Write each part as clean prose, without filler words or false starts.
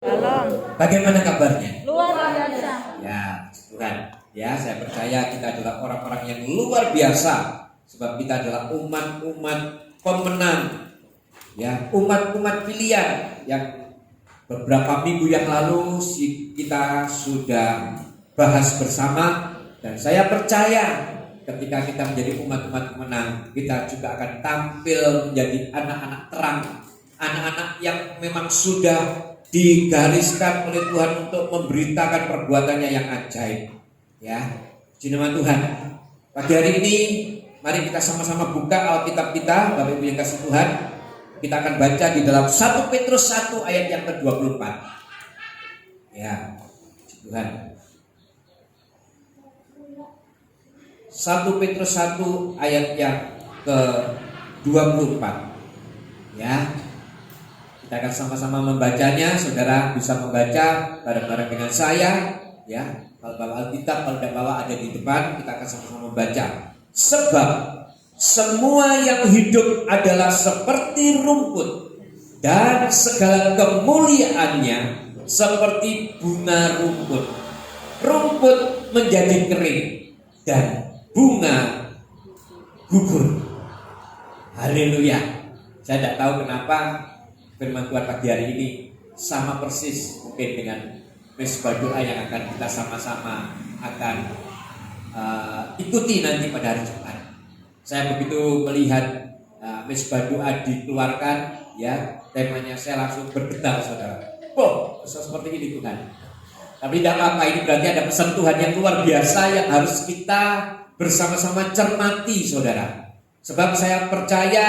Shalom. Bagaimana kabarnya? Luar biasa. Ya, Tuhan. Ya, saya percaya kita adalah orang-orang yang luar biasa. Sebab kita adalah umat-umat pemenang. Ya, umat-umat pilihan yang beberapa minggu yang lalu kita sudah bahas bersama. Dan saya percaya ketika kita menjadi umat-umat pemenang, kita juga akan tampil menjadi anak-anak terang. Anak-anak yang memang sudah digariskan oleh Tuhan untuk memberitakan perbuatannya yang ajaib. Ya, puji nama Tuhan. Pagi hari ini mari kita sama-sama buka Alkitab kita, Bapak Ibu yang kasih Tuhan. Kita akan baca di dalam 1 Petrus 1 ayat yang ke-24. Ya, puji Tuhan. 1 Petrus 1 ayat yang ke-24. Ya. Kita akan sama-sama membacanya. Saudara bisa membaca bareng-bareng dengan saya. Ya, kalau bawa Alkitab, kalau tidak bawa ada di depan, kita akan sama-sama membaca. Sebab semua yang hidup adalah seperti rumput, dan segala kemuliaannya seperti bunga rumput. Rumput menjadi kering dan bunga gugur. Haleluya. Saya tidak tahu kenapa firman Tuhan pagi hari ini sama persis mungkin dengan mesbah doa yang akan kita sama-sama akan ikuti nanti pada hari Jumat. Saya begitu melihat mesbah doa dikeluarkan, ya, temanya saya langsung bergetar, saudara. Oh, seperti ini Tuhan. Tapi tidak apa-apa, ini berarti ada pesan Tuhan yang luar biasa yang harus kita bersama-sama cermati, saudara. Sebab saya percaya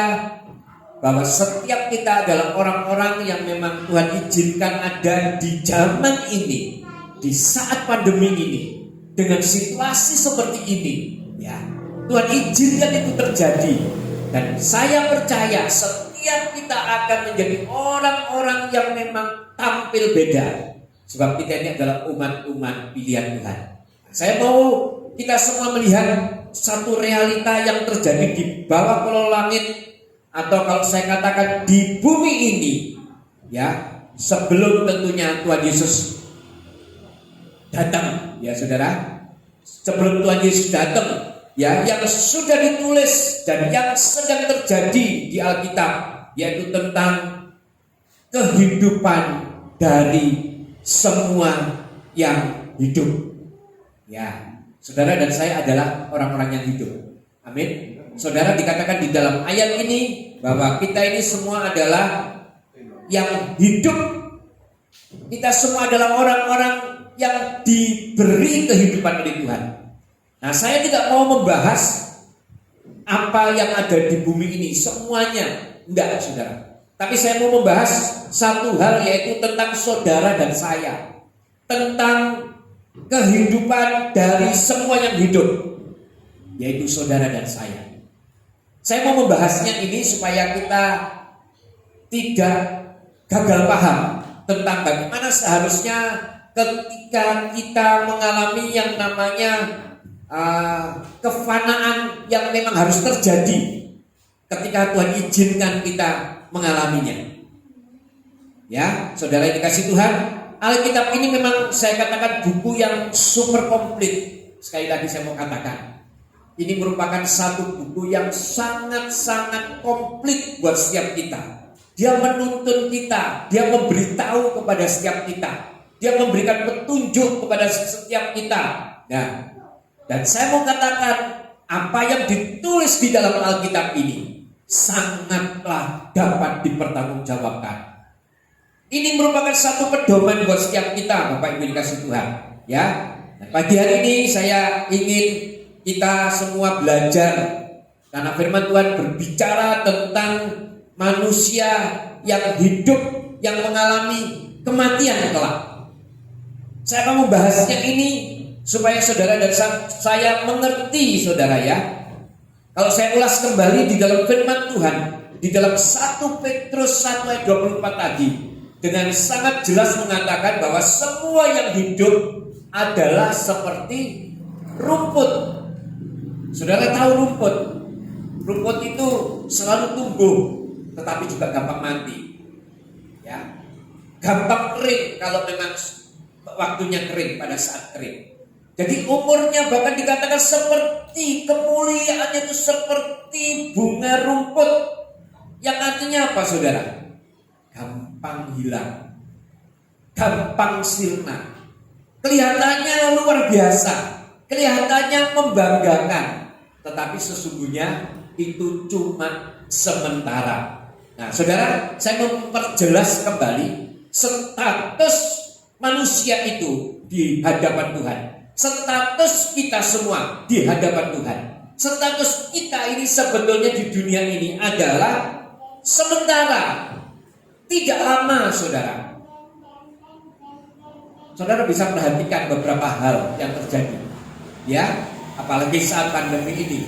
bahwa setiap kita adalah orang-orang yang memang Tuhan izinkan ada di zaman ini, di saat pandemi ini, dengan situasi seperti ini, ya, Tuhan izinkan itu terjadi. Dan saya percaya setiap kita akan menjadi orang-orang yang memang tampil beda. Sebab kita ini adalah umat-umat pilihan Tuhan. Saya mau kita semua melihat satu realita yang terjadi di bawah kolong langit, atau kalau saya katakan di bumi ini, ya, sebelum tentunya Tuhan Yesus datang, ya saudara. Sebelum Tuhan Yesus datang, ya, yang sudah ditulis dan yang sedang terjadi di Alkitab, yaitu tentang kehidupan dari semua yang hidup. Ya, saudara dan saya adalah orang-orang yang hidup. Amin. Saudara, dikatakan di dalam ayat ini bahwa kita ini semua adalah yang hidup. Kita semua adalah orang-orang yang diberi kehidupan oleh Tuhan. Nah, saya tidak mau membahas apa yang ada di bumi ini semuanya, enggak, saudara. Tapi saya mau membahas satu hal, yaitu tentang saudara dan saya, tentang kehidupan dari semua yang hidup, yaitu saudara dan saya. Saya mau membahasnya ini supaya kita tidak gagal paham tentang bagaimana seharusnya ketika kita mengalami yang namanya kefanaan yang memang harus terjadi ketika Tuhan izinkan kita mengalaminya. Ya, saudara yang dikasih Tuhan, Alkitab ini memang saya katakan buku yang super komplit. Sekali lagi saya mau katakan, ini merupakan satu buku yang sangat-sangat komplit buat setiap kita. Dia menuntun kita, dia memberitahu kepada setiap kita, dia memberikan petunjuk kepada setiap kita. Nah, dan saya mau katakan, apa yang ditulis di dalam Alkitab ini sangatlah dapat dipertanggungjawabkan. Ini merupakan satu pedoman buat setiap kita, Bapak Ibu dikasih Tuhan. Ya, nah, pagi hari ini saya ingin kita semua belajar, karena firman Tuhan berbicara tentang manusia yang hidup, yang mengalami kematian kelak. Saya akan membahasnya ini supaya saudara dan saya mengerti, saudara, ya. Kalau saya ulas kembali di dalam firman Tuhan, di dalam 1 Petrus 1 ayat 24 tadi, dengan sangat jelas mengatakan bahwa semua yang hidup adalah seperti rumput. Saudara tahu rumput? Rumput itu selalu tumbuh, tetapi juga gampang mati. Ya. gampang kering kalau memang waktunya kering, pada saat kering. Jadi umurnya bahkan dikatakan seperti kemuliaannya itu seperti bunga rumput. Yang artinya apa saudara? Gampang hilang, gampang sirna. Kelihatannya luar biasa, kelihatannya membanggakan, tetapi sesungguhnya itu cuma sementara. Nah saudara, saya memperjelas kembali status manusia itu di hadapan Tuhan. Status kita semua di hadapan Tuhan. Status kita ini sebetulnya di dunia ini adalah sementara, tidak lama saudara. Saudara bisa perhatikan beberapa hal yang terjadi, ya, apalagi saat pandemi ini.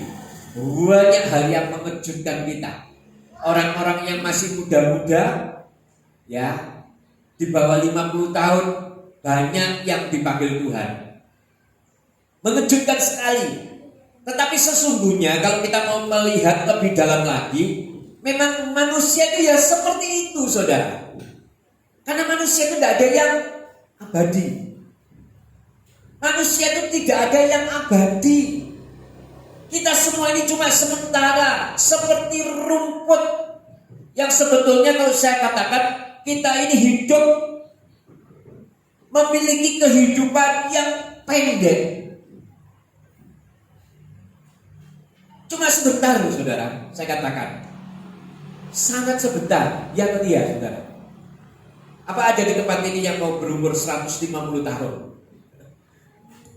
Banyak hal yang mengejutkan kita. Orang-orang yang masih muda-muda, ya, di bawah 50 tahun, banyak yang dipanggil Tuhan. Mengejutkan sekali. Tetapi sesungguhnya kalau kita mau melihat lebih dalam lagi, memang manusia itu ya seperti itu saudara. Karena manusia itu tidak ada yang abadi. Manusia itu tidak ada yang abadi. Kita semua ini cuma sementara, seperti rumput yang sebetulnya kalau saya katakan kita ini hidup memiliki kehidupan yang pendek. Cuma sebentar loh saudara, saya katakan sangat sebentar, ya atau tidak saudara? Apa ada di tempat ini yang mau berumur 150 tahun?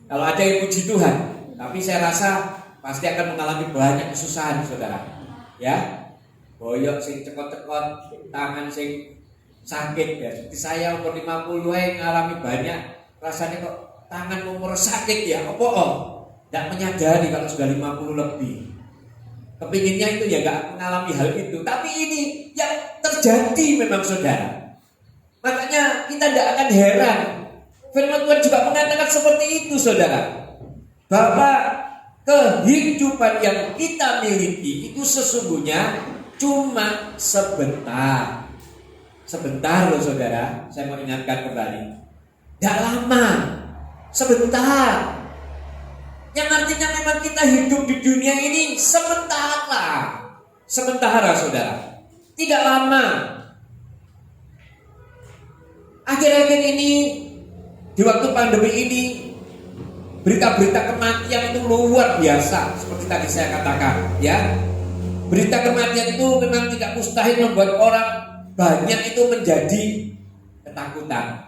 Kalau ada yang puji Tuhan, tapi saya rasa pasti akan mengalami banyak kesusahan saudara. Ya, boyok sing cekot-cekot, tangan sing sakit ya. Seperti saya umur 50 ngalami banyak, rasanya kok tangan umur sakit ya. Tidak menyadari kalau sudah 50 lebih. Kepinginnya itu ya gak mengalami hal itu. Tapi ini yang terjadi memang saudara. Makanya kita tidak akan heran. Firman Tuhan juga mengatakan seperti itu saudara. Bahwa kehidupan yang kita miliki itu sesungguhnya cuma sebentar. Sebentar loh saudara. Saya mau ingatkan kembali. Tidak lama. Sebentar. Yang artinya memang kita hidup di dunia ini sementara. Sementara saudara. Tidak lama. Akhir-akhir ini, di waktu pandemi ini, berita-berita kematian itu luar biasa. Seperti tadi saya katakan, ya. Berita kematian itu memang tidak mustahil membuat orang banyak itu menjadi ketakutan.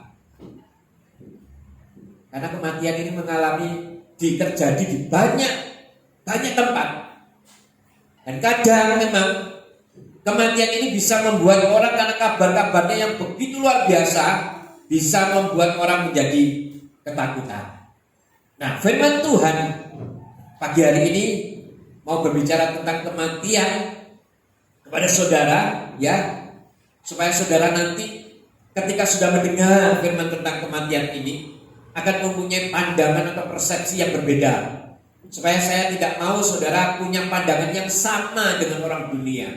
Karena kematian ini terjadi di banyak tempat. Dan kadang memang kematian ini bisa membuat orang karena kabar-kabarnya yang begitu luar biasa bisa membuat orang menjadi ketakutan. Nah, firman Tuhan pagi hari ini mau berbicara tentang kematian kepada saudara, ya, supaya saudara nanti ketika sudah mendengar firman tentang kematian ini akan mempunyai pandangan atau persepsi yang berbeda. Supaya saya tidak mau saudara punya pandangan yang sama dengan orang dunia.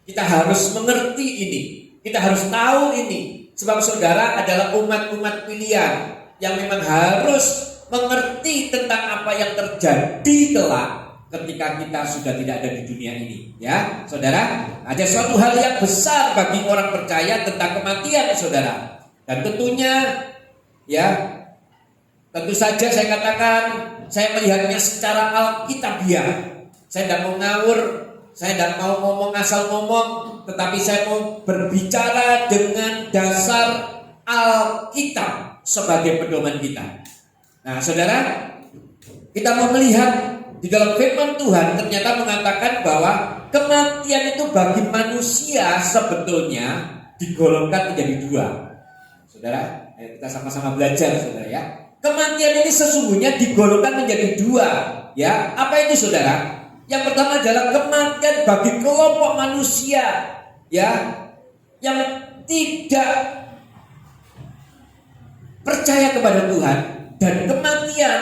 Kita harus mengerti ini. Kita harus tahu ini. Sebab saudara adalah umat-umat pilihan yang memang harus mengerti tentang apa yang terjadi kelak ketika kita sudah tidak ada di dunia ini. Ya, saudara, ada suatu hal yang besar bagi orang percaya tentang kematian, saudara. Dan tentunya, ya, tentu saja saya katakan, saya melihatnya secara alkitabiah. Saya tidak mau ngawur, saya tidak mau ngomong asal ngomong, tetapi saya mau berbicara dengan dasar Alkitab sebagai pedoman kita. Nah, saudara, kita mau melihat di dalam firman Tuhan ternyata mengatakan bahwa kematian itu bagi manusia sebetulnya digolongkan menjadi dua. Saudara, ayo kita sama-sama belajar, saudara, ya. Kematian ini sesungguhnya digolongkan menjadi dua, ya. Apa itu, saudara? Yang pertama adalah kematian bagi kelompok manusia, ya, yang tidak percaya kepada Tuhan, dan kematian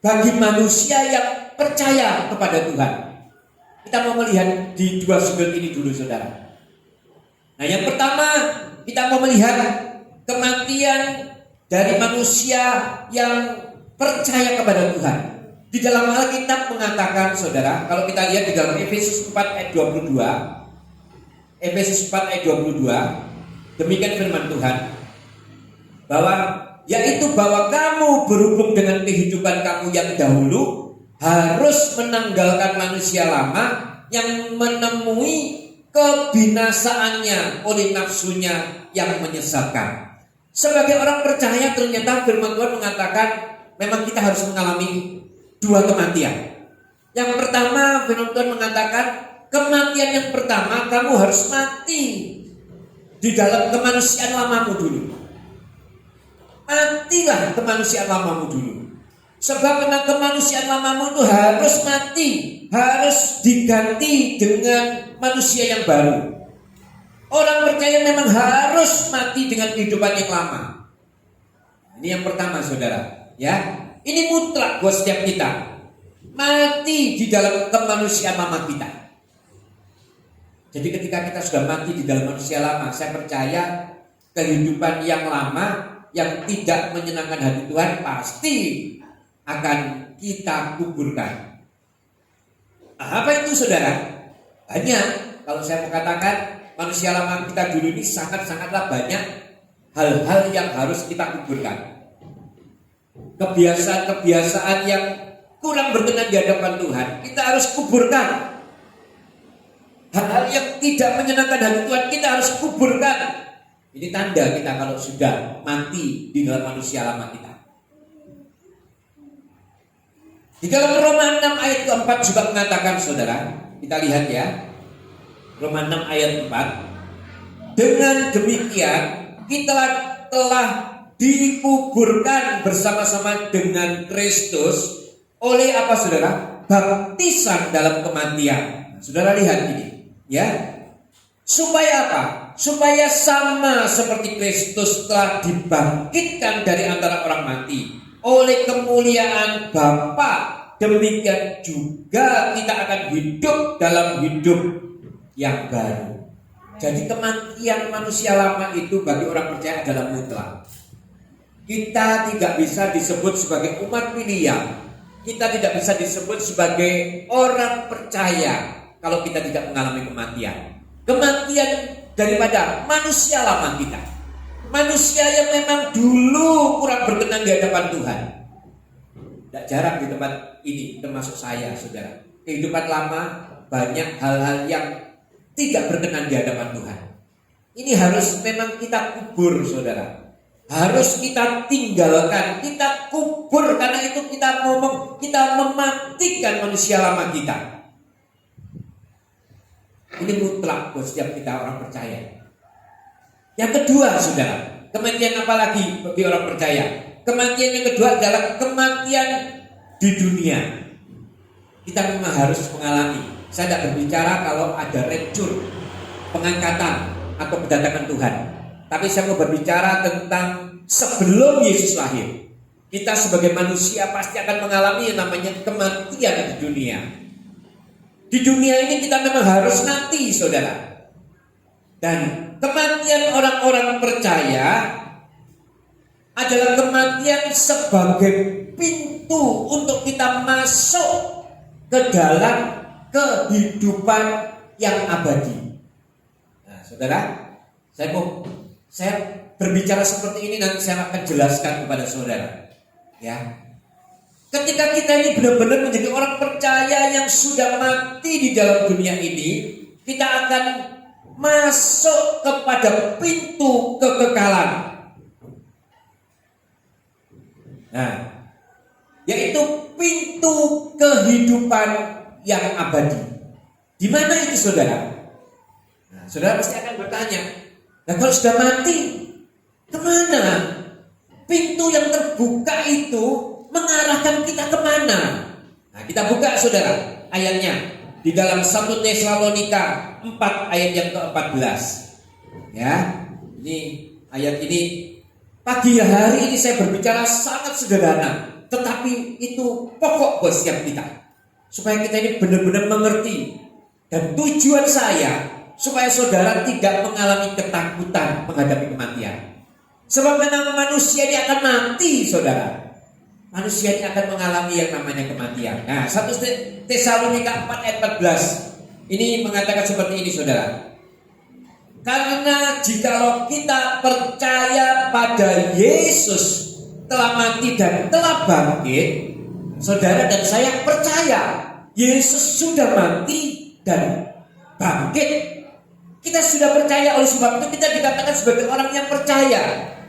bagi manusia yang percaya kepada Tuhan. Kita mau melihat di dua sudut ini dulu, saudara. Nah, yang pertama kita mau melihat kematian dari manusia yang percaya kepada Tuhan. Di dalam Alkitab mengatakan, saudara, kalau kita lihat di dalam Efesus 4 ayat 22, Efesus 4 ayat 22, demikian firman Tuhan, bahwa yaitu bahwa kamu berhubung dengan kehidupan kamu yang dahulu harus menanggalkan manusia lama yang menemui kebinasaannya oleh nafsunya yang menyesatkan. Sebagai orang percaya, ternyata firman Tuhan mengatakan memang kita harus mengalami dua kematian. Yang pertama, firman Tuhan mengatakan kematian yang pertama, kamu harus mati di dalam kemanusiaan lamamu dulu. Matilah kemanusiaan lamamu dulu. Sebab karena kemanusiaan lamamu itu harus mati, harus diganti dengan manusia yang baru. Orang percaya memang harus mati dengan kehidupan yang lama. Ini yang pertama, saudara. Ya, ini mutlak buat setiap kita. Mati di dalam kemanusiaan lama kita. Jadi ketika kita sudah mati di dalam manusia lama, saya percaya kehidupan yang lama yang tidak menyenangkan hati Tuhan pasti akan kita kuburkan. Apa itu, saudara? Banyak. Kalau saya mau katakan, manusia lama kita dulu ini sangat-sangatlah banyak hal-hal yang harus kita kuburkan. Kebiasaan-kebiasaan yang kurang berkenan di hadapan Tuhan, kita harus kuburkan. Hal-hal yang tidak menyenangkan hati Tuhan, kita harus kuburkan. Ini tanda kita kalau sudah mati di dalam manusia lama kita. Di dalam Roma 6 ayat ke-4 juga mengatakan, saudara, kita lihat ya, Roma 6 ayat 4. Dengan demikian kita telah dikuburkan bersama-sama dengan Kristus oleh apa, saudara? Baptisan dalam kematian. Nah, saudara lihat ini, ya. Supaya apa? Supaya sama seperti Kristus telah dibangkitkan dari antara orang mati oleh kemuliaan Bapa, demikian juga kita akan hidup dalam hidup yang baru. Jadi kematian manusia lama itu bagi orang percaya adalah mutlak. Kita tidak bisa disebut sebagai umat pilihan. Kita tidak bisa disebut sebagai orang percaya kalau kita tidak mengalami kematian. Kematian daripada manusia lama kita. Manusia yang memang dulu kurang berkenan di hadapan Tuhan. Tidak jarang di tempat ini, termasuk saya, saudara. Kehidupan lama banyak hal-hal yang tidak berkenan di hadapan Tuhan. Ini harus memang kita kubur, saudara. Harus kita tinggalkan, kita kubur, karena itu kita mematikan manusia lama kita. Ini mutlak buat setiap kita orang percaya. Yang kedua, saudara, kematian apa lagi bagi orang percaya? Kematian yang kedua adalah kematian di dunia. Kita memang harus mengalami. Saya tidak berbicara kalau ada rapture, pengangkatan atau kedatangan Tuhan. Tapi saya mau berbicara tentang sebelum Yesus lahir. Kita sebagai manusia pasti akan mengalami yang namanya kematian di dunia. Di dunia ini kita memang harus mati, saudara. Dan kematian orang-orang percaya adalah kematian sebagai pintu untuk kita masuk ke dalam kehidupan yang abadi. Nah, saudara, saya berbicara seperti ini, nanti saya akan jelaskan kepada saudara. Ya, ketika kita ini benar-benar menjadi orang percaya yang sudah mati di dalam dunia ini, kita akan masuk kepada pintu kekekalan. Nah, yaitu pintu kehidupan yang abadi. Di mana itu, saudara? Nah, saudara pasti akan bertanya, nah kalau sudah mati, kemana? Pintu yang terbuka itu mengarahkan kita kemana? Nah, kita buka, saudara, ayatnya di dalam 1 Tesalonika 4 ayat yang ke-14. Ya, ini ayat ini pagi hari ini saya berbicara sangat sederhana, tetapi itu pokok buat setiap kita, supaya kita ini benar-benar mengerti. Dan tujuan saya supaya saudara tidak mengalami ketakutan menghadapi kematian. Sebab memang manusia ini akan mati, saudara. Manusia ini akan mengalami yang namanya kematian. Nah, 1 Tesalonika 4 ayat 14 ini mengatakan seperti ini, saudara. Karena jikalau kita percaya pada Yesus telah mati dan telah bangkit, saudara dan saya percaya Yesus sudah mati dan bangkit. Kita sudah percaya, oleh sebab itu kita dikatakan sebagai orang yang percaya.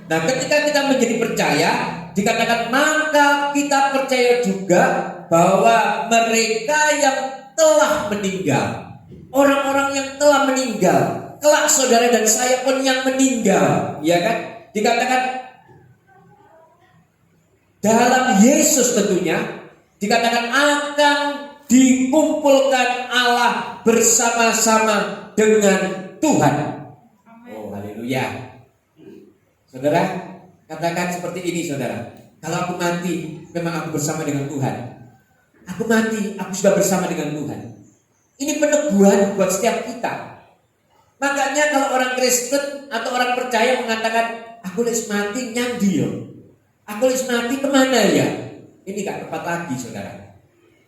Nah, ketika kita menjadi percaya, dikatakan maka kita percaya juga bahwa mereka yang telah meninggal, orang-orang yang telah meninggal, kelak saudara dan saya pun yang meninggal, ya kan? Dikatakan dalam Yesus tentunya, dikatakan akan dikumpulkan Allah bersama-sama dengan Tuhan. Oh, haleluya. Saudara, katakan seperti ini, saudara. Kalau aku mati, memang aku bersama dengan Tuhan. Aku mati, aku sudah bersama dengan Tuhan. Ini peneguhan buat setiap kita. Makanya kalau orang Kristen atau orang percaya mengatakan, aku les mati nyandi yo, aku les mati kemana ya? Ini gak tepat lagi, saudara.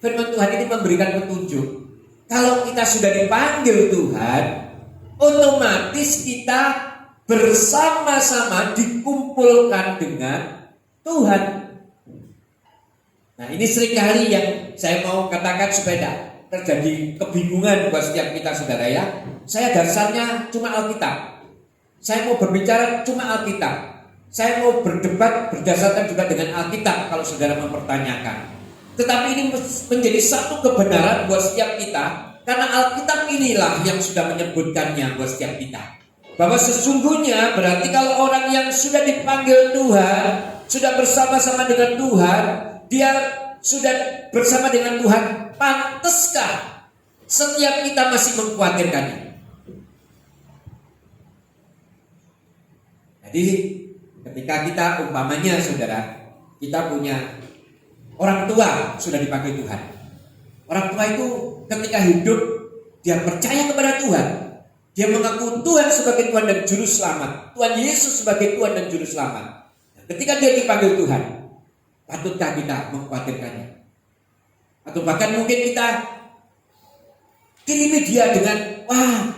Firman Tuhan ini memberikan petunjuk. Kalau kita sudah dipanggil Tuhan, otomatis kita bersama-sama dikumpulkan dengan Tuhan. Nah, ini seringkali yang saya mau katakan supaya terjadi kebingungan buat setiap kita, saudara ya. Saya dasarnya cuma Alkitab. Saya mau berbicara cuma Alkitab. Saya mau berdebat berdasarkan juga dengan Alkitab kalau saudara mempertanyakan. Tetapi ini menjadi satu kebenaran buat setiap kita, karena Alkitab inilah yang sudah menyebutkannya buat setiap kita. Bahwa sesungguhnya berarti kalau orang yang sudah dipanggil Tuhan, sudah bersama-sama dengan Tuhan, dia sudah bersama dengan Tuhan, pantaskah setiap kita masih mengkhawatirkannya? Jadi ketika kita umpamanya, saudara, kita punya orang tua sudah dipanggil Tuhan. Orang tua itu ketika hidup dia percaya kepada Tuhan. Dia mengaku Tuhan sebagai Tuhan dan Juru Selamat, Tuhan Yesus sebagai Tuhan dan Juru Selamat. Ketika dia dipanggil Tuhan, patutkah kita mengkhawatirkannya? Atau bahkan mungkin kita kirimi dia dengan, wah,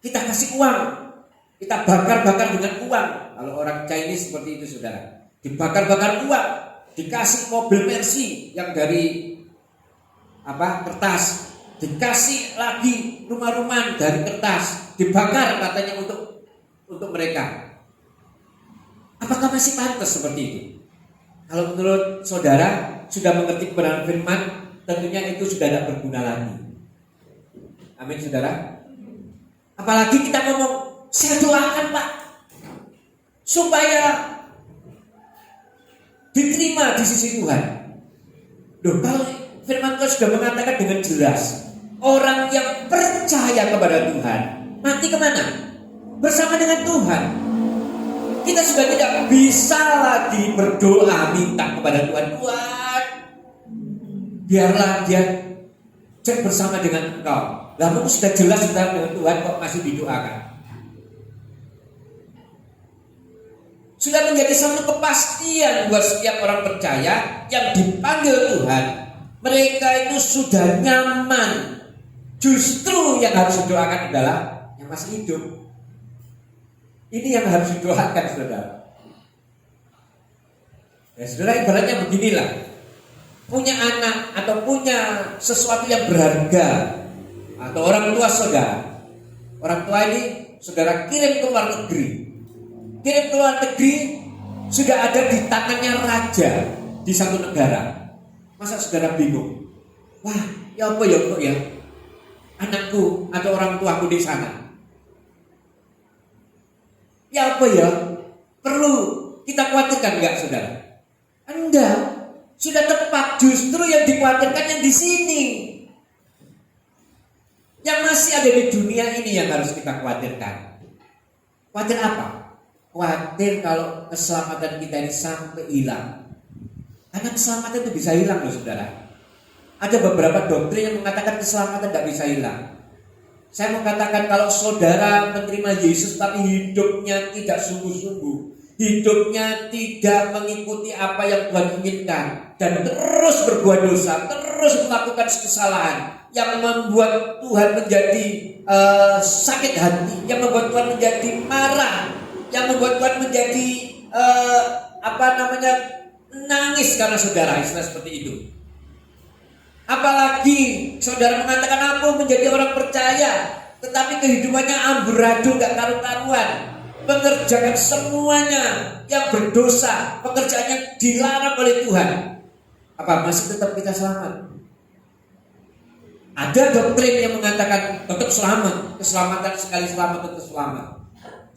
kita kasih uang, kita bakar-bakar dengan uang. Kalau orang Chinese seperti itu, saudara, dibakar-bakar uang, dikasih mobil Mercy yang dari kertas, dikasih lagi rumah-rumah dari kertas, dibakar katanya untuk mereka. Apakah masih pantas seperti itu? Kalau menurut saudara sudah mengerti kebenaran firman, tentunya itu sudah tidak berguna lagi. Amin, saudara. Apalagi kita ngomong, saya doakan Pak supaya diterima di sisi Tuhan. Loh, kalau firman Tuhan sudah mengatakan dengan jelas, orang yang percaya kepada Tuhan mati kemana? Bersama dengan Tuhan. Kita sudah tidak bisa lagi berdoa minta kepada Tuhan, Tuhan biarlah dia cek bersama dengan Engkau. Lalu sudah jelas sudah dengan Tuhan, kok masih didoakan? Sudah menjadi satu kepastian buat setiap orang percaya yang dipanggil Tuhan. Mereka itu sudah nyaman. Justru yang harus didoakan adalah yang masih hidup. Ini yang harus didoakan, saudara. Ya, saudara, ibaratnya beginilah. Punya anak atau punya sesuatu yang berharga, atau orang tua saudara. Orang tua ini saudara kirim ke luar negeri. Kirim ke luar negeri, sudah ada di tangannya raja di satu negara. Masa saudara bingung? Wah, ya apa ya kok ya? Anakku atau orang tuaku di sana. Ya apa ya? Perlu kita khawatirkan enggak, saudara? Enggak. Sudah tepat, justru yang dikhawatirkan yang di sini. Yang masih ada di dunia ini yang harus kita khawatirkan. Khawatir apa? Khawatir kalau keselamatan kita ini sampai hilang. Karena keselamatan itu bisa hilang loh, saudara. Ada beberapa doktrin yang mengatakan keselamatan tidak bisa hilang. Saya mau katakan kalau saudara menerima Yesus tapi hidupnya tidak sungguh-sungguh, hidupnya tidak mengikuti apa yang Tuhan inginkan dan terus berbuat dosa, terus melakukan kesalahan yang membuat Tuhan menjadi sakit hati, yang membuat Tuhan menjadi marah, yang membuat Tuhan menjadi nangis karena saudara, istilah seperti itu. Apalagi saudara mengatakan aku menjadi orang percaya, tetapi kehidupannya amburadul, gak karu-karuan, mengerjakan semuanya yang berdosa, pekerjaannya dilarang oleh Tuhan. Apa masih tetap kita selamat? Ada doktrin yang mengatakan tetap selamat, keselamatan sekali selamat tetap selamat.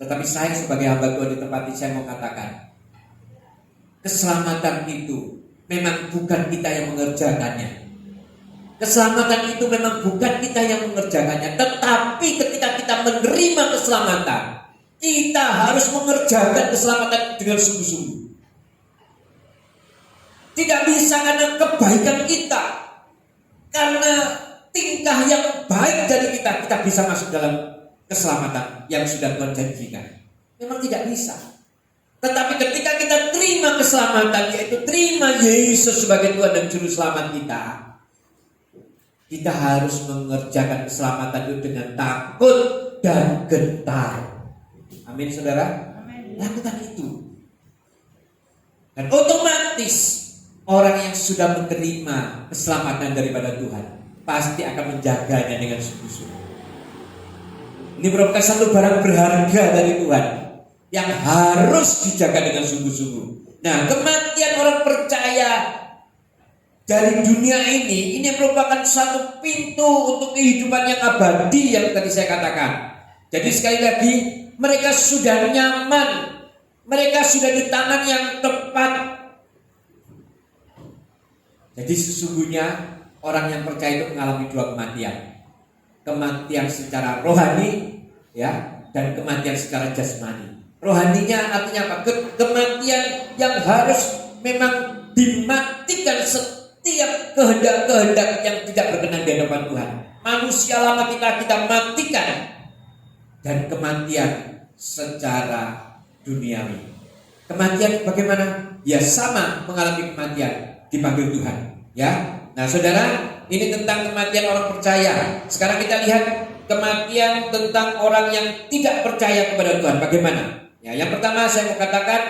Tetapi saya sebagai hamba Tuhan di tempat ini, saya mau katakan, keselamatan itu memang bukan kita yang mengerjakannya. Keselamatan itu memang bukan kita yang mengerjakannya, tetapi ketika kita menerima keselamatan, kita harus mengerjakan keselamatan dengan sungguh-sungguh. Tidak bisa karena kebaikan kita, karena tingkah yang baik dari kita bisa masuk dalam keselamatan yang sudah Tuhan janjikan. Memang tidak bisa. Tetapi ketika kita terima keselamatan, yaitu terima Yesus sebagai Tuhan dan Juru Selamat kita harus mengerjakan keselamatan itu dengan takut dan gentar. Amin, saudara. Amin. Lakukan itu. Dan otomatis orang yang sudah menerima keselamatan daripada Tuhan pasti akan menjaganya dengan sungguh-sungguh. Ini merupakan satu barang berharga dari Tuhan yang harus dijaga dengan sungguh-sungguh. Nah, kematian orang percaya dari dunia ini merupakan satu pintu untuk kehidupan yang abadi yang tadi saya katakan. Jadi sekali lagi, mereka sudah nyaman, mereka sudah di tangan yang tepat. Jadi sesungguhnya orang yang percaya itu mengalami dua kematian. Kematian secara rohani, ya, dan kematian secara jasmani. Rohaninya artinya apa? Kematian yang harus memang dimatikan setiap kehendak-kehendak yang tidak berkenan di hadapan Tuhan. Manusia lama kita matikan. Dan kematian secara duniawi. Kematian bagaimana? Ya sama mengalami kematian, dipanggil Tuhan. Ya, nah saudara, ini tentang kematian orang percaya. Sekarang kita lihat kematian tentang orang yang tidak percaya kepada Tuhan. Bagaimana? Ya, yang pertama saya mau katakan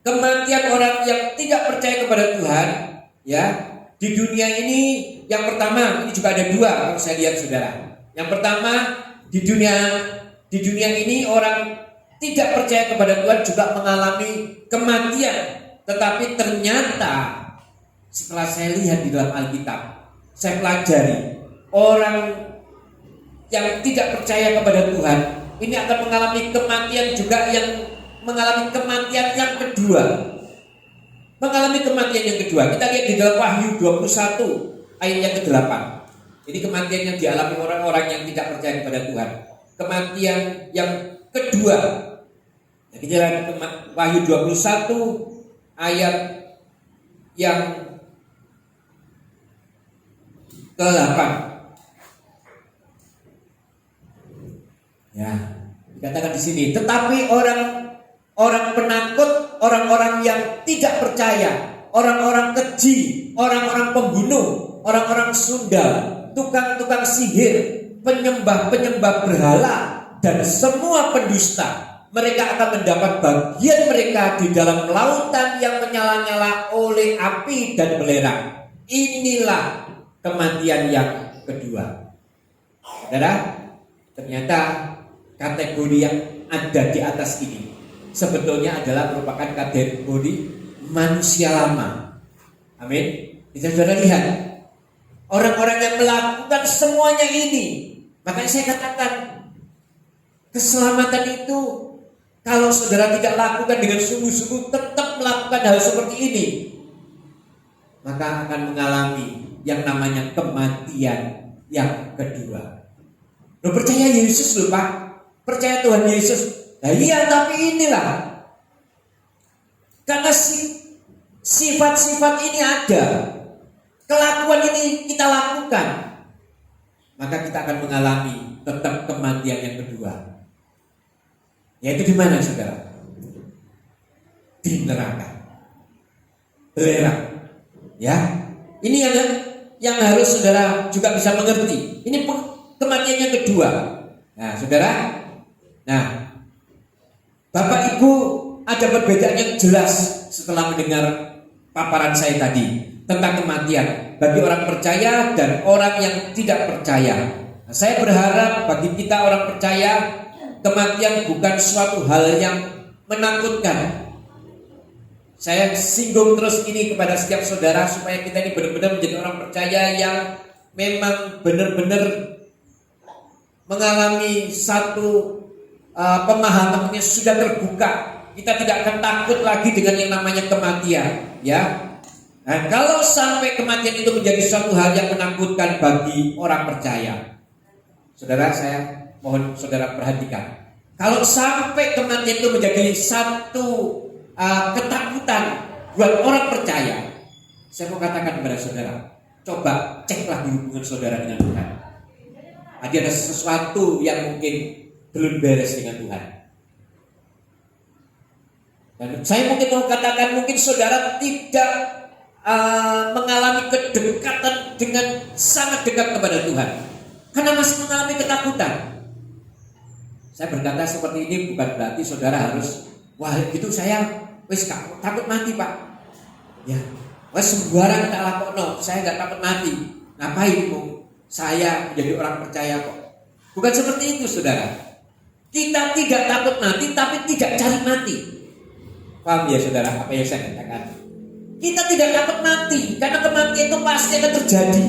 kematian orang yang tidak percaya kepada Tuhan. Ya, di dunia ini yang pertama, ini juga ada dua kalau saya lihat saudara. Yang pertama, di dunia ini orang tidak percaya kepada Tuhan juga mengalami kematian. Tetapi ternyata setelah saya lihat di dalam Alkitab, saya pelajari orang yang tidak percaya kepada Tuhan ini akan mengalami kematian juga, yang mengalami kematian yang kedua. Mengalami kematian yang kedua. Kita lihat di dalam Wahyu 21 ayat yang ke-8. Ini kematian yang dialami orang-orang yang tidak percaya kepada Tuhan. Kematian yang kedua. Kita lihat Wahyu 21 ayat yang ke-8. Ya, dikatakan di sini, tetapi orang penakut, orang-orang yang tidak percaya, orang-orang keji, orang-orang pembunuh, orang-orang sundal, tukang-tukang sihir, penyembah-penyembah berhala, dan semua pendusta, mereka akan mendapat bagian mereka di dalam lautan yang menyala-nyala oleh api dan belerang. Inilah kematian yang kedua. Saudara, ternyata kategori yang ada di atas ini sebetulnya adalah merupakan kategori manusia lama. Amin. Bisa saudara lihat, orang-orang yang melakukan semuanya ini. Makanya saya katakan, keselamatan itu kalau saudara tidak lakukan dengan sungguh-sungguh, tetap melakukan hal seperti ini, maka akan mengalami yang namanya kematian yang kedua. Lo percaya Yesus loh Pak, percaya Tuhan Yesus. Nah iya, tapi inilah, karena sifat-sifat ini ada, kelakuan ini kita lakukan, maka kita akan mengalami tetap kematian yang kedua. Yaitu di mana saudara? di neraka. Belerang. Ya. Ini yang harus saudara juga bisa mengerti. Ini kematian yang kedua. Nah, saudara. Nah, Bapak Ibu, ada perbedaan yang jelas setelah mendengar paparan saya tadi tentang kematian bagi orang percaya dan orang yang tidak percaya. Nah, saya berharap bagi kita orang percaya, kematian bukan suatu hal yang menakutkan. Saya singgung terus ini kepada setiap saudara supaya kita ini benar-benar menjadi orang percaya yang memang benar-benar mengalami satu pemahamannya sudah terbuka. Kita tidak akan takut lagi dengan yang namanya kematian, ya. Nah, kalau sampai kematian itu menjadi suatu hal yang menakutkan bagi orang percaya, saudara, saya mohon saudara perhatikan. Kalau sampai kematian itu menjadi satu ketakutan buat orang percaya, saya mau katakan kepada saudara, coba cek lagi hubungan saudara dengan Tuhan. Ada sesuatu yang mungkin belum beres dengan Tuhan. Dan saya mungkin mau katakan, mungkin saudara tidak mengalami kedekatan dengan sangat dekat kepada Tuhan karena masih mengalami ketakutan. Saya berkata seperti ini bukan berarti saudara harus, wah gitu saya wis takut mati pak. Ya, wes sembarang tak lakono, saya nggak takut mati. Ngapain mau saya menjadi orang percaya kok? Bukan seperti itu saudara. Kita tidak takut mati, tapi tidak cari mati. Paham ya saudara apa yang saya katakan? Kita tidak takut mati karena kematian itu pasti akan terjadi.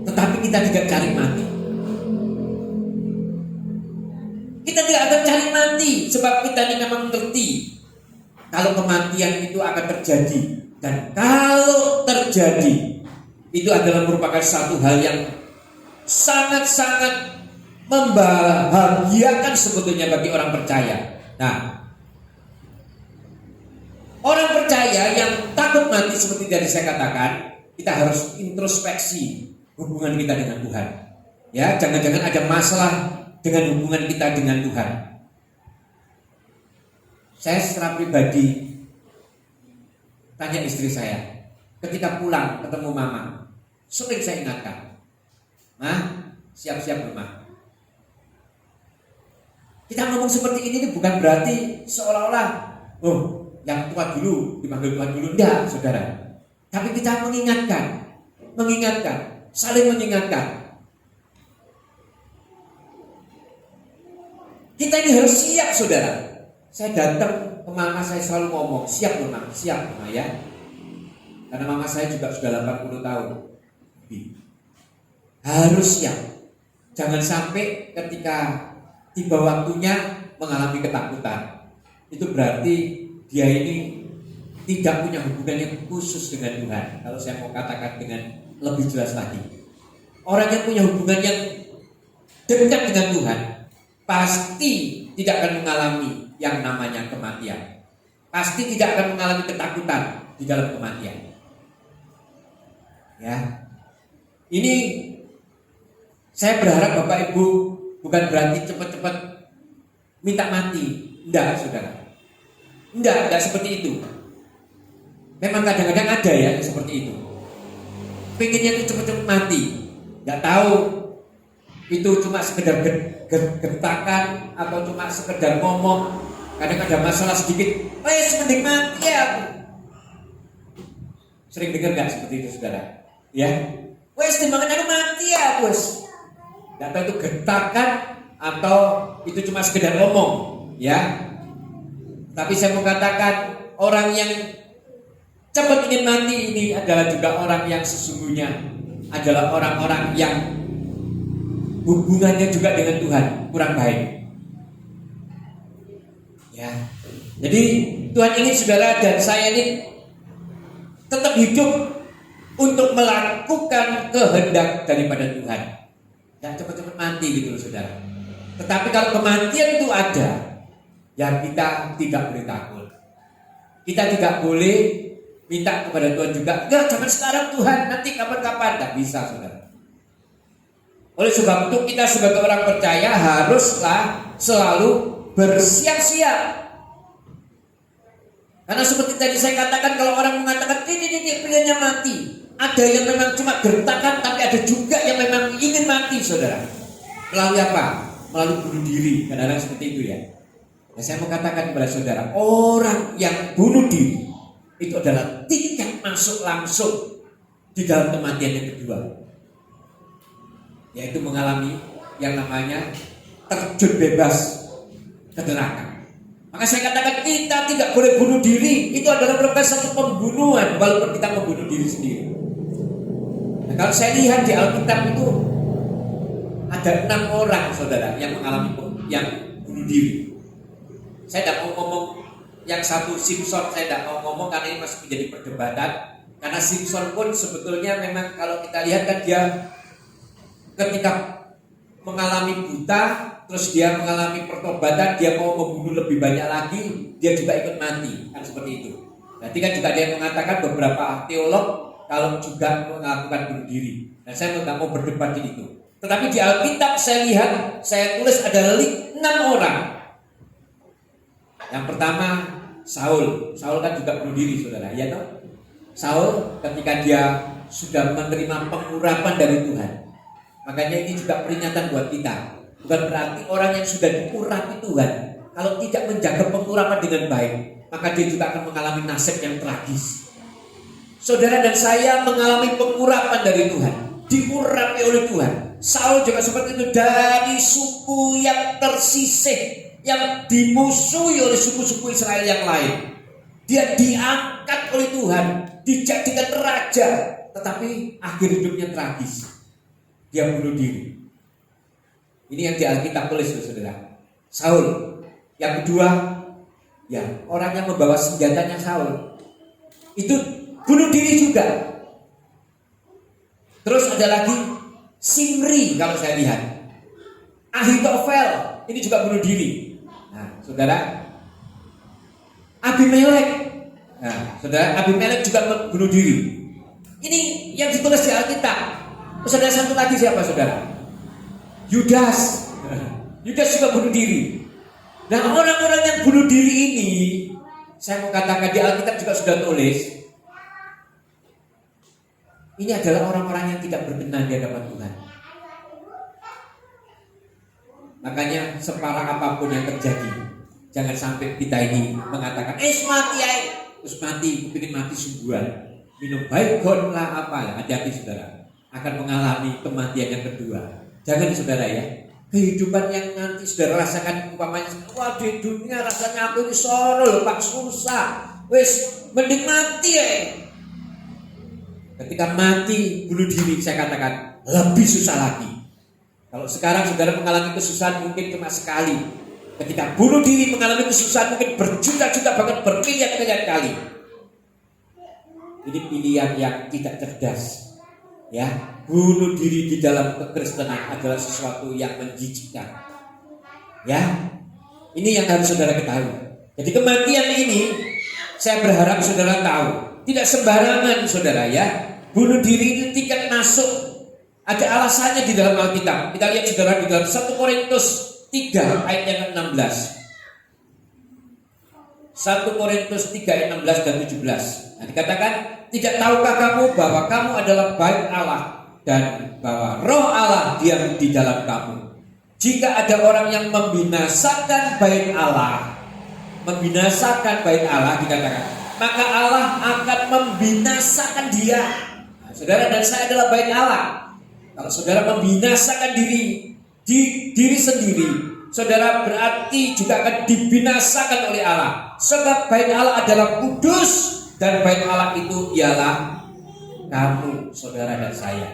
Tetapi kita tidak cari mati. Kita tidak akan cari mati sebab kita ini memang mengerti kalau kematian itu akan terjadi. Dan kalau terjadi, itu adalah merupakan satu hal yang sangat-sangat membahagiakan sebetulnya bagi orang percaya. Nah, orang percaya yang takut mati seperti tadi saya katakan, kita harus introspeksi hubungan kita dengan Tuhan. Ya, jangan-jangan ada masalah dengan hubungan kita dengan Tuhan. Saya secara pribadi tanya istri saya, ketika pulang ketemu mama, sering saya ingatkan, "Mah, siap-siap rumah." Kita ngomong seperti ini bukan berarti seolah-olah, oh, yang tua dulu dipanggil Tuhan dulu, enggak, saudara. Tapi kita mengingatkan, saling mengingatkan. Kita ini harus siap, saudara. Saya datang ke mama, saya selalu ngomong, siap mama ya. Karena mama saya juga sudah 80 tahun. Harus siap. Jangan sampai ketika tiba waktunya mengalami ketakutan. Itu berarti dia ini tidak punya hubungan yang khusus dengan Tuhan. Kalau saya mau katakan dengan lebih jelas lagi, orang yang punya hubungan yang dekat dengan Tuhan pasti tidak akan mengalami yang namanya kematian. Pasti tidak akan mengalami ketakutan di dalam kematian. Ya, ini saya berharap Bapak Ibu bukan berarti cepat-cepat minta mati. Enggak, saudara. Enggak seperti itu. Memang kadang-kadang ada ya seperti itu. Pengennya itu cepat-cepat mati. Enggak tahu itu cuma sekedar gentakan atau cuma sekedar ngomong. Kadang ada masalah sedikit, mending mati aku. Sering dengar enggak seperti itu saudara? Ya, timbangan aku mati ya, bos. Enggak tahu itu gentakan atau itu cuma sekedar ngomong, ya. Tapi saya mau katakan orang yang cepat ingin mati ini adalah juga orang yang sesungguhnya adalah orang-orang yang hubungannya juga dengan Tuhan kurang baik. Ya. Jadi Tuhan ingin saudara dan saya ini tetap hidup untuk melakukan kehendak daripada Tuhan. Dan cepat-cepat mati gitu loh saudara. Tetapi kalau kematian itu ada, ya kita tidak boleh takut. Kita tidak boleh minta kepada Tuhan juga, enggak, jangan sekarang Tuhan, nanti kapan-kapan. Tidak bisa saudara. Oleh sebab itu kita sebagai orang percaya haruslah selalu bersiap-siap. Karena seperti tadi saya katakan, kalau orang mengatakan ini pilihannya mati, ada yang memang cuma gertakan, tapi ada juga yang memang ingin mati, saudara. Melalui apa? Melalui bunuh diri, kadang-kadang seperti itu ya. Nah, saya mau katakan kepada saudara, orang yang bunuh diri itu adalah tiket masuk langsung di dalam kematian yang kedua, yaitu mengalami yang namanya terjun bebas ke neraka. Maka saya katakan kita tidak boleh bunuh diri. Itu adalah merupakan satu pembunuhan, walaupun kita membunuh diri sendiri. Nah, kalau saya lihat di Alkitab itu ada 6 orang, saudara, yang mengalami yang bunuh diri. Saya tidak mau ngomong yang satu Simpson, saya tidak mau ngomong karena ini masih menjadi perdebatan. Karena Simpson pun sebetulnya memang kalau kita lihat kan dia ketika mengalami buta, terus dia mengalami pertobatan, dia mau membunuh lebih banyak lagi, dia juga ikut mati, kan seperti itu. Nanti kan juga dia mengatakan beberapa teolog kalau juga melakukan bunuh diri. Dan saya tidak mau berdebat di itu. Tetapi di Alkitab saya lihat, saya tulis ada 6 orang. Yang pertama Saul. Saul kan juga bunuh diri, saudara. Ya toh? Saul ketika dia sudah menerima pengurapan dari Tuhan. Makanya ini juga peringatan buat kita. Bukan berarti orang yang sudah diurapi Tuhan, kalau tidak menjaga pengurapan dengan baik, maka dia juga akan mengalami nasib yang tragis. Saudara dan saya mengalami pengurapan dari Tuhan, diurapi oleh Tuhan. Saul juga seperti itu, dari suku yang tersisih, yang dimusuhi oleh suku-suku Israel yang lain. Dia diangkat oleh Tuhan, dijadikan raja, tetapi akhir hidupnya tragis. Dia bunuh diri. Ini yang di Alkitab tulis, saudara. Saul. Yang kedua, ya orang yang membawa senjatanya Saul itu bunuh diri juga. Terus ada lagi Simri, kalau saya lihat. Ahitofel, ini juga bunuh diri. Nah, saudara, Abimelek. Nah, saudara, Abimelek juga bunuh diri. Ini yang ditulis di Alkitab. Terus ada satu lagi siapa, saudara? Yudas. Yudas juga bunuh diri. Nah, orang-orang yang bunuh diri ini, saya mau katakan di Alkitab juga sudah tulis, ini adalah orang-orang yang tidak berkenan di hadapan Tuhan. Makanya separah apapun yang terjadi, jangan sampai kita ini mengatakan, mati ya, terus mati, ingin mati sungguhan, minum baygon lah apa, hati-hati saudara, akan mengalami kematian yang kedua. Jangan saudara ya, kehidupan yang nanti saudara rasakan umpamanya, wah di dunia rasanya aku ini sorol, pak susah, wes mending mati ya. Ketika mati bunuh diri, saya katakan lebih susah lagi. Kalau sekarang saudara mengalami kesusahan mungkin cuma sekali, ketika bunuh diri mengalami kesusahan mungkin berjuta-juta bahkan bermiliar-miliar kali. Ini pilihan yang tidak cerdas. Ya, bunuh diri di dalam kekristenan adalah sesuatu yang menjijikkan. Ya, ini yang harus saudara ketahui. Jadi kematian ini saya berharap saudara tahu, tidak sembarangan saudara ya. Bunuh diri itu tiket masuk. Ada alasannya di dalam Alkitab. Kita lihat saudara di dalam 1 Korintus 3 ayat yang 16. 1 Korintus 3 ayat 16 dan 17. Nah, dikatakan, tidak tahukah kamu bahwa kamu adalah bait Allah dan bahwa Roh Allah diam di dalam kamu. Jika ada orang yang membinasakan bait Allah, dikatakan, maka Allah akan membinasakan dia. Nah, saudara dan saya adalah bait Allah. Kalau saudara membinasakan diri sendiri, saudara berarti juga akan dibinasakan oleh Allah. Sebab bait Allah adalah kudus, dan bait Allah itu ialah kamu, saudara dan saya.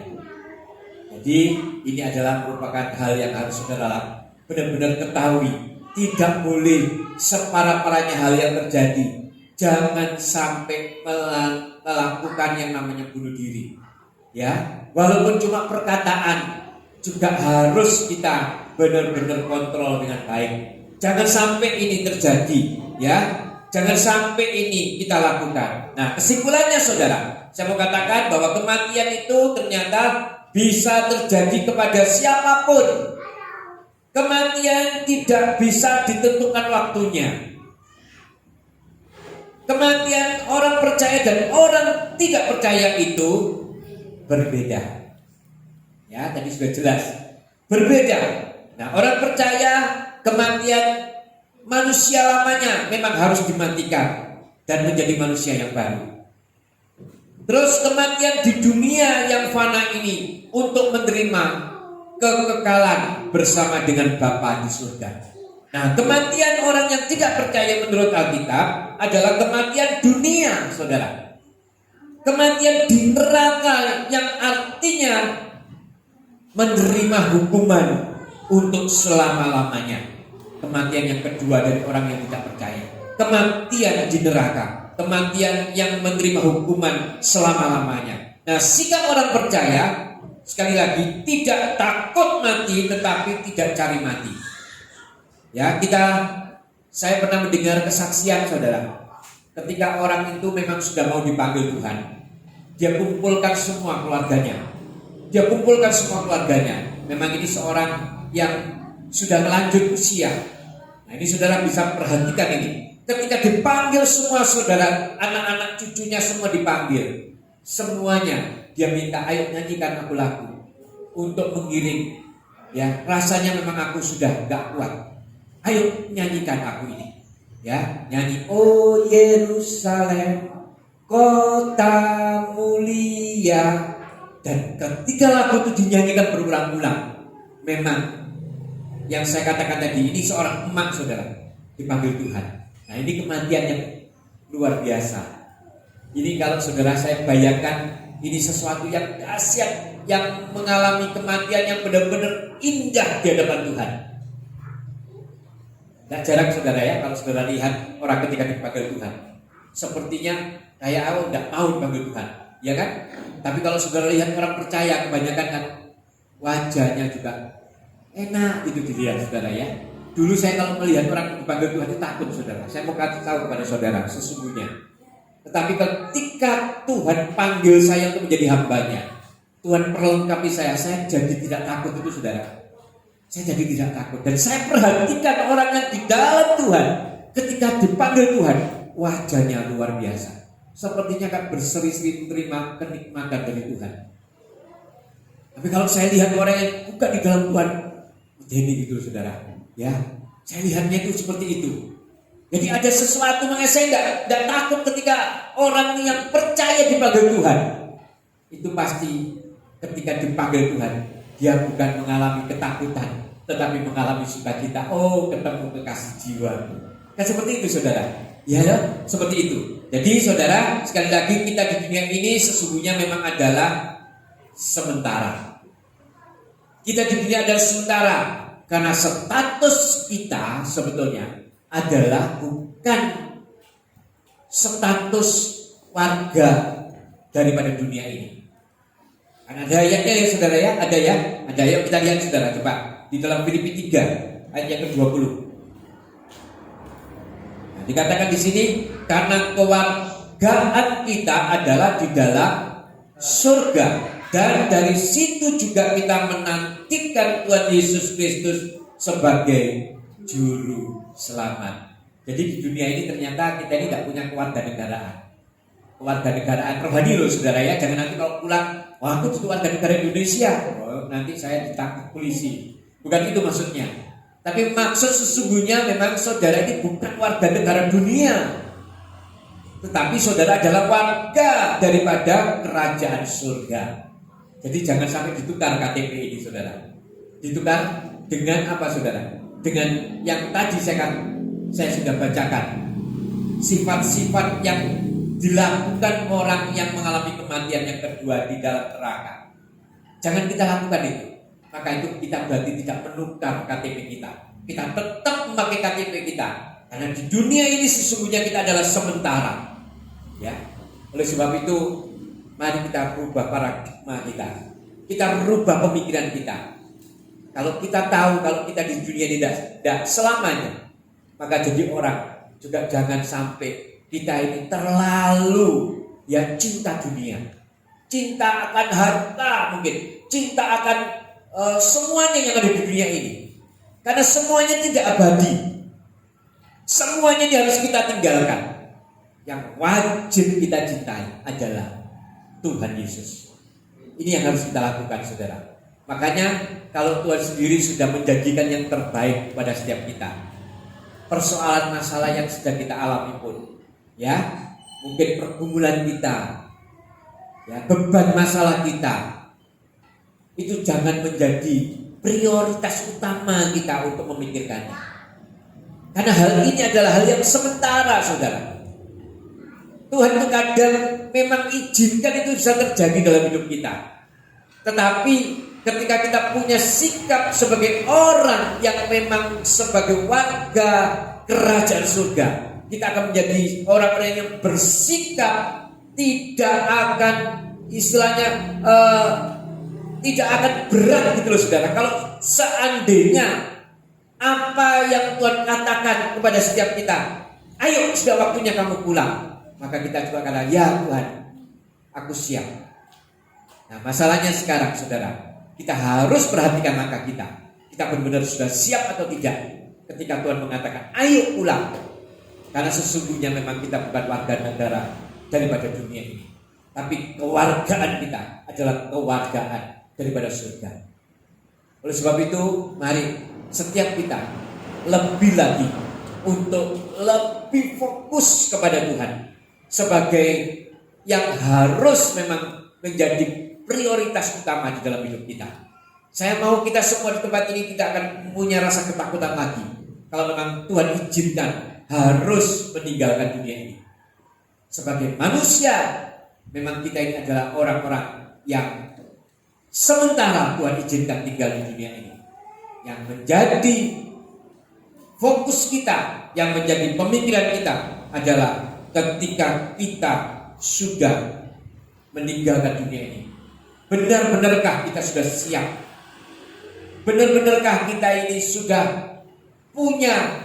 Jadi ini adalah merupakan hal yang harus saudara benar-benar ketahui. Tidak boleh separah-parahnya hal yang terjadi. Jangan sampai melakukan yang namanya bunuh diri. Ya, walaupun cuma perkataan, juga harus kita benar-benar kontrol dengan baik. Jangan sampai ini terjadi, ya. Jangan sampai ini kita lakukan. Nah, kesimpulannya saudara, saya mau katakan bahwa kematian itu ternyata bisa terjadi kepada siapapun. Kematian tidak bisa ditentukan waktunya. Kematian orang percaya dan orang tidak percaya itu berbeda. Ya, tadi sudah jelas. Berbeda. Nah, orang percaya kematian manusia lamanya memang harus dimatikan dan menjadi manusia yang baru. Terus kematian di dunia yang fana ini untuk menerima kekekalan bersama dengan Bapa di surga. Nah, kematian orang yang tidak percaya menurut Alkitab adalah kematian dunia, saudara. Kematian di neraka yang artinya menerima hukuman untuk selama-lamanya. Kematian yang kedua dari orang yang tidak percaya. Kematian di neraka. Kematian yang menerima hukuman selama-lamanya. Nah, sikap orang percaya, sekali lagi, tidak takut mati tetapi tidak cari mati. Ya, saya pernah mendengar kesaksian, saudara. Ketika orang itu memang sudah mau dipanggil Tuhan, dia kumpulkan semua keluarganya. Memang ini seorang yang sudah melanjut usia. Nah, ini saudara bisa perhatikan ini. Ketika dipanggil semua saudara, anak-anak cucunya semua dipanggil. Semuanya dia minta, ayo nyanyikan aku lagu untuk mengiring. Ya, rasanya memang aku sudah gak kuat. Ayo nyanyikan aku ini. Ya, nyanyi Oh Yerusalem, kota mulia. Dan ketika lagu itu dinyanyikan berulang-ulang, memang yang saya katakan tadi, ini seorang emak, saudara, dipanggil Tuhan. Nah, ini kematian yang luar biasa. Ini kalau saudara saya bayangkan, ini sesuatu yang dahsyat, yang mengalami kematian yang benar-benar indah di hadapan Tuhan. Tidak jarang saudara ya, kalau saudara lihat orang ketika dipanggil Tuhan, sepertinya kayak aku tidak mau dipanggil Tuhan, ya kan? Tapi kalau saudara lihat orang percaya, kebanyakan kan wajahnya juga enak itu dilihat, saudara ya. Dulu saya kalau melihat orang dipanggil Tuhan itu takut, saudara. Saya mau kasih tahu kepada saudara sesungguhnya. Tetapi ketika Tuhan panggil saya untuk menjadi hambanya, Tuhan perlengkapi saya jadi tidak takut itu, saudara. Saya jadi tidak takut. Dan saya perhatikan orang yang di dalam Tuhan, ketika dipanggil Tuhan, wajahnya luar biasa. Sepertinya kan berseri-seri menerima kenikmatan dari Tuhan. Tapi kalau saya lihat orang yang bukan di dalam Tuhan, ini gitu, saudara. Ya, saya lihatnya itu seperti itu. Jadi ada sesuatu, makanya saya tidak takut ketika orang yang percaya dipanggil Tuhan. Itu pasti ketika dipanggil Tuhan, dia bukan mengalami ketakutan, tetapi mengalami sukacita. Oh, ketemu kekasih jiwa. Kan seperti itu, saudara. Ya, seperti itu. Jadi saudara, sekali lagi kita di dunia ini sesungguhnya memang adalah sementara. Kita di dunia adalah sementara. Karena status kita sebetulnya adalah bukan status warga daripada dunia ini. Kan ada ayatnya ya saudara ya, ada ya kita lihat saudara, coba di dalam Filipi 3 ayat yang ke-20. Nah, dikatakan di sini karena kewargaan kita adalah di dalam surga. Dan dari situ juga kita menantikan Tuhan Yesus Kristus sebagai juru selamat. Jadi di dunia ini ternyata kita ini tidak punya kewarganegaraan. Kewarganegaraan rohani loh saudara ya. Jangan nanti kalau pulang, wah aku jadi warga negara Indonesia, oh, nanti saya ditangkap polisi. Bukan itu maksudnya. Tapi maksud sesungguhnya memang saudara ini bukan warga negara dunia, tetapi saudara adalah warga daripada kerajaan surga. Jadi jangan sampai ditukar KTP ini, saudara. Ditukar dengan apa, saudara? Dengan yang tadi saya sudah bacakan. Sifat-sifat yang dilakukan orang yang mengalami kematian yang kedua di dalam neraka. Jangan kita lakukan itu. Maka itu kita berarti tidak menukar KTP kita. Kita tetap memakai KTP kita. Karena di dunia ini sesungguhnya kita adalah sementara. Ya. Oleh sebab itu, mari kita berubah paradigma kita. Kita merubah pemikiran kita. Kalau kita tahu kalau kita di dunia ini tidak selamanya, maka jadi orang juga jangan sampai kita ini terlalu ya cinta dunia, cinta akan harta mungkin, cinta akan semuanya yang ada di dunia ini. Karena semuanya tidak abadi, semuanya harus kita tinggalkan. yang wajib kita cintai adalah Tuhan Yesus. Ini yang harus kita lakukan, saudara. Makanya kalau Tuhan sendiri sudah menjanjikan yang terbaik pada setiap kita, persoalan masalah yang sedang kita alami pun, ya, mungkin pergumulan kita, ya, beban masalah kita, itu jangan menjadi prioritas utama kita untuk memikirkannya. Karena hal ini adalah hal yang sementara, saudara. Tuhan terkadang memang izinkan itu bisa terjadi dalam hidup kita. Tetapi ketika kita punya sikap sebagai orang yang memang sebagai warga kerajaan surga, kita akan menjadi orang-orang yang bersikap tidak akan istilahnya tidak akan berat gitu loh, saudara. Kalau seandainya apa yang Tuhan katakan kepada setiap kita, ayo sudah waktunya kamu pulang, maka kita juga kata, ya Tuhan, aku siap. Nah, masalahnya sekarang, saudara, kita harus perhatikan langkah kita. Kita benar-benar sudah siap atau tidak ketika Tuhan mengatakan, ayo pulang. Karena sesungguhnya memang kita bukan warga negara daripada dunia ini, tapi kewargaan kita adalah kewargaan daripada surga. Oleh sebab itu, mari setiap kita lebih lagi untuk lebih fokus kepada Tuhan sebagai yang harus memang menjadi prioritas utama di dalam hidup kita. Saya mau kita semua di tempat ini tidak akan punya rasa ketakutan lagi kalau memang Tuhan izinkan harus meninggalkan dunia ini. Sebagai manusia, memang kita ini adalah orang-orang yang sementara Tuhan izinkan tinggal di dunia ini. Yang menjadi fokus kita, yang menjadi pemikiran kita adalah ketika kita sudah meninggalkan dunia ini, benar-benarkah kita sudah siap? Benar-benarkah kita ini sudah punya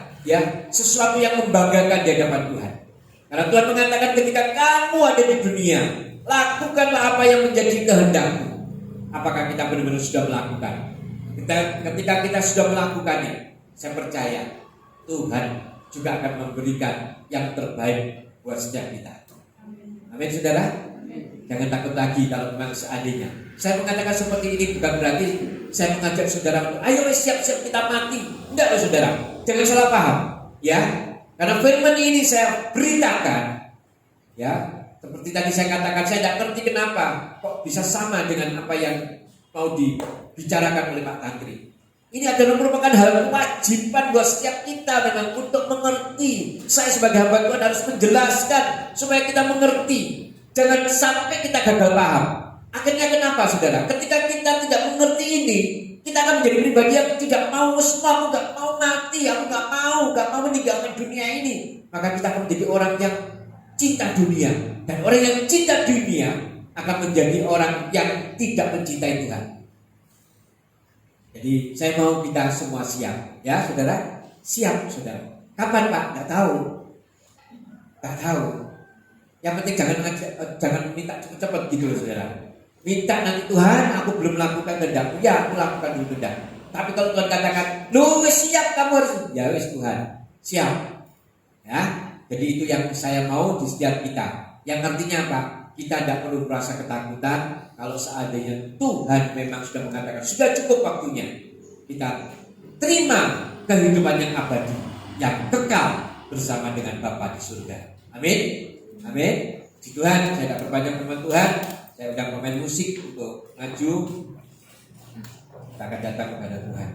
sesuatu yang membanggakan di hadapan Tuhan? Karena Tuhan mengatakan ketika kamu ada di dunia, lakukanlah apa yang menjadi kehendakmu. Apakah kita benar-benar sudah melakukan? Ketika kita sudah melakukannya, saya percaya Tuhan juga akan memberikan yang terbaik buat setiap kita. Amin, saudara. Jangan takut lagi kalau memang seandainya. Saya mengatakan seperti ini bukan berarti saya mengajak saudara untuk ayo siap-siap kita mati. Enggak loh, saudara. Jangan salah paham, ya. Karena firman ini saya beritakan, ya. Seperti tadi saya katakan, saya tidak ngerti kenapa kok bisa sama dengan apa yang mau dibicarakan oleh Pak Tantri. Ini adalah merupakan hal kewajiban buat setiap kita memang untuk mengerti. Saya sebagai hamba Tuhan harus menjelaskan supaya kita mengerti. Jangan sampai kita gagal paham. Akhirnya kenapa, saudara? Ketika kita tidak mengerti ini, kita akan menjadi pribadi yang tidak mau, aku gak mau mati, aku gak mau meninggalkan dunia ini. Maka kita akan menjadi orang yang cinta dunia. Dan orang yang cinta dunia akan menjadi orang yang tidak mencintai Tuhan. Jadi saya mau kita semua siap, ya saudara. Siap, saudara. Kapan, Pak? Gak tahu. Yang penting jangan minta cepat-cepat gitu loh, saudara. Minta nanti, Tuhan, aku belum melakukan kehendak-Mu. Ya, aku lakukan dulu kehendak. Tapi kalau Tuhan katakan, lu siap, kamu harus. Ya wis Tuhan, siap. Ya, jadi itu yang saya mau di setiap kita. Yang artinya apa? Kita tidak perlu merasa ketakutan kalau seandainya Tuhan memang sudah mengatakan sudah cukup waktunya. Kita terima kehidupan yang abadi, yang kekal bersama dengan Bapa di surga. Amin. Amin. Di Tuhan, saya tidak berpanjang firman Tuhan. Saya undang pemain musik untuk maju. Kita akan datang kepada Tuhan.